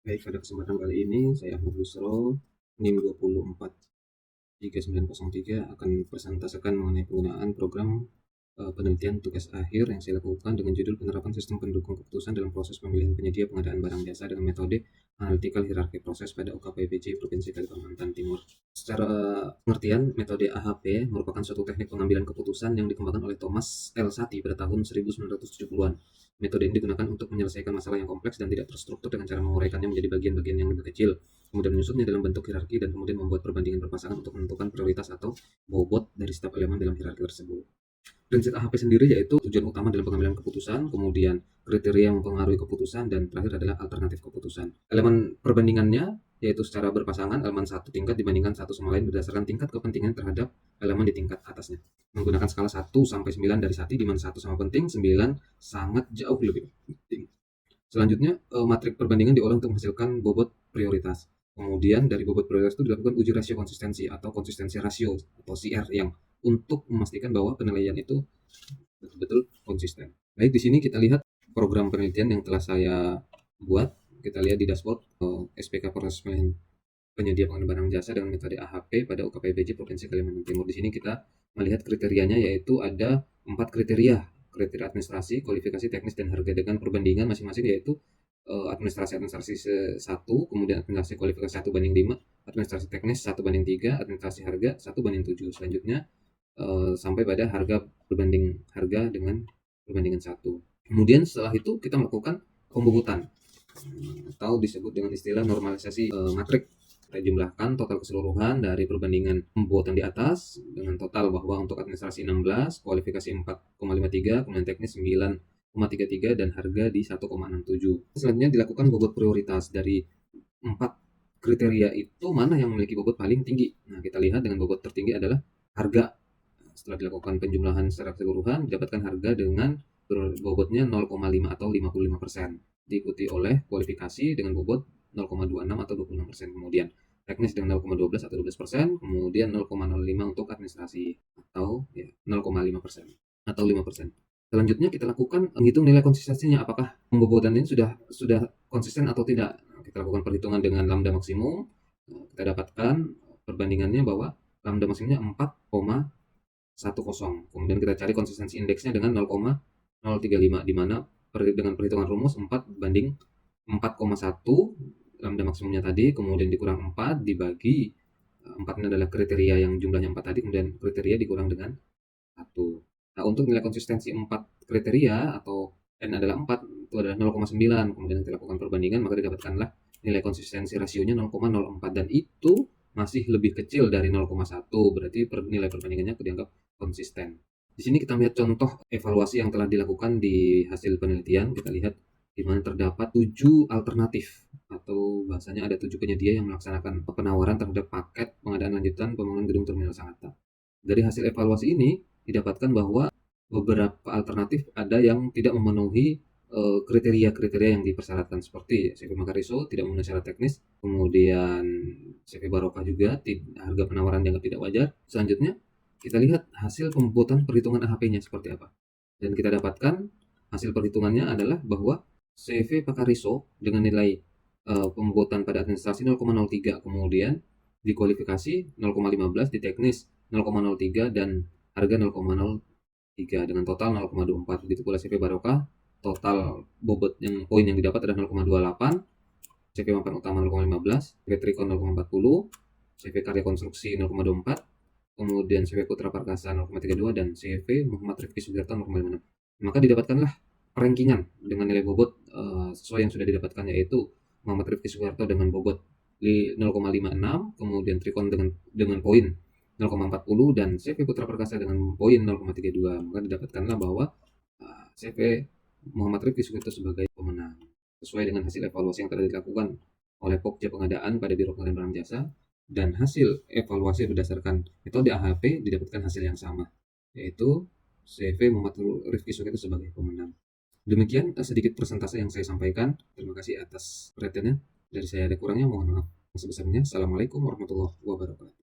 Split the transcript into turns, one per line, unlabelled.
Baik, pada kesempatan kali ini saya Ahmad Busro, NIM 243903 akan presentasikan mengenai penggunaan program penelitian tugas akhir yang saya lakukan dengan judul penerapan sistem pendukung keputusan dalam proses pemilihan penyedia pengadaan barang jasa dengan metode analytical hierarchy proses pada UKPBJ Provinsi Kalimantan Timur. Secara pengertian, metode AHP merupakan suatu teknik pengambilan keputusan yang dikembangkan oleh Thomas L. Sati pada tahun 1970-an. Metode ini digunakan untuk menyelesaikan masalah yang kompleks dan tidak terstruktur dengan cara menguraikannya menjadi bagian-bagian yang lebih kecil, kemudian menyusunnya dalam bentuk hierarki dan kemudian membuat perbandingan berpasangan untuk menentukan prioritas atau bobot dari setiap elemen dalam hierarki tersebut. Prinsip AHP sendiri yaitu tujuan utama dalam pengambilan keputusan, kemudian kriteria yang mempengaruhi keputusan, dan terakhir adalah alternatif keputusan. Elemen perbandingannya yaitu secara berpasangan, elemen satu tingkat dibandingkan satu sama lain berdasarkan tingkat kepentingan terhadap elemen di tingkat atasnya. Menggunakan skala 1 sampai 9 dari Sati, di mana 1 sangat penting, 9 sangat jauh lebih penting. Selanjutnya, matrik perbandingan diolah untuk menghasilkan bobot prioritas. Kemudian dari bobot prioritas itu dilakukan uji rasio konsistensi atau konsistensi rasio atau CR yang untuk memastikan bahwa penilaian itu betul-betul konsisten. Baik, di sini kita lihat program penelitian yang telah saya buat. Kita lihat di dashboard SPK proses pemilihan penyedia pengadaan barang jasa dengan metode AHP pada UKPBJ Provinsi Kalimantan Timur. Di sini kita melihat kriterianya, yaitu ada 4 kriteria administrasi, kualifikasi, teknis, dan harga dengan perbandingan masing-masing, yaitu administrasi 1, kemudian administrasi kualifikasi 1:5, administrasi teknis 1:3, administrasi harga 1:7. Selanjutnya sampai pada harga dengan perbandingan 1. Kemudian setelah itu kita melakukan pembobotan atau disebut dengan istilah normalisasi matrik. Kita jumlahkan total keseluruhan dari perbandingan pembobotan di atas dengan total bahwa untuk administrasi 16, kualifikasi 4,53, kemudian teknis 9,33, dan harga di 1,67. Selanjutnya dilakukan bobot prioritas dari 4 kriteria itu, mana yang memiliki bobot paling tinggi. Nah, kita lihat dengan bobot tertinggi adalah harga. Setelah dilakukan penjumlahan secara keseluruhan, didapatkan harga dengan bobotnya 0,5 atau 55%. Diikuti oleh kualifikasi dengan bobot 0,26 atau 26%. Kemudian teknis dengan 0,12 atau 12%, kemudian 0,05 untuk administrasi atau 0,5% atau 5%. Selanjutnya kita lakukan menghitung nilai konsistensinya, apakah pembobotan ini sudah konsisten atau tidak. Kita lakukan perhitungan dengan lambda maksimum. Kita dapatkan perbandingannya bahwa lambda maksimumnya 4,10. Kemudian kita cari konsistensi indeksnya dengan 0,035, di mana dengan perhitungan rumus 4,1 lambda maksimumnya tadi, kemudian dikurang 4 dibagi 4 ini adalah kriteria yang jumlahnya 4 tadi, kemudian kriteria dikurang dengan 1. Nah, untuk nilai konsistensi 4 kriteria atau N adalah 4, itu adalah 0,9. Kemudian kita lakukan perbandingan, maka didapatkanlah nilai konsistensi rasionya 0,04, dan itu masih lebih kecil dari 0,1, berarti nilai perbandingannya dianggap konsisten. Di sini kita melihat contoh evaluasi yang telah dilakukan di hasil penelitian. Kita lihat di mana terdapat 7 alternatif, atau bahasanya ada 7 penyedia yang melaksanakan penawaran terhadap paket pengadaan lanjutan pembangunan gedung terminal Sangatta. Dari hasil evaluasi ini didapatkan bahwa beberapa alternatif ada yang tidak memenuhi kriteria-kriteria yang dipersyaratkan, seperti CV Makariso tidak memenuhi syarat teknis, kemudian CV Barokah juga harga penawaran dianggap tidak wajar. Selanjutnya kita lihat hasil pembuatan perhitungan AHP-nya seperti apa, dan kita dapatkan hasil perhitungannya adalah bahwa CV Pakariso dengan nilai pembuatan pada administrasi 0,03, kemudian di kualifikasi 0,15, di teknis 0,03, dan harga 0,03 dengan total 0,24. Begitu pula CV Barokah, total bobot yang poin yang didapat adalah 0,28, CV Mapan Utama 0,15, CV Trikon 0,40, CV Karya Konstruksi 0,24, kemudian CV Putra Perkasa 0,32, dan CV Muhammad Rifki Sugiarto 0,56. Maka didapatkanlah rankingan dengan nilai bobot sesuai yang sudah didapatkan, yaitu Muhammad Rifki Sugiarto dengan bobot 0,56, kemudian Trikon dengan poin 0,40, dan CV Putra Perkasa dengan poin 0,32. Maka didapatkanlah bahwa CV Muhammad Rifki Sugiarto sebagai pemenang sesuai dengan hasil evaluasi yang telah dilakukan oleh Pokja Pengadaan pada Biro Pengadaan Barang Jasa, dan hasil evaluasi berdasarkan metode AHP didapatkan hasil yang sama, yaitu CV Muhammad Rifki Sugiarto sebagai pemenang. Demikian sedikit persentase yang saya sampaikan. Terima kasih atas perhatiannya. Dari saya ada kurangnya, mohon maaf sebesarnya. Assalamualaikum warahmatullahi wabarakatuh.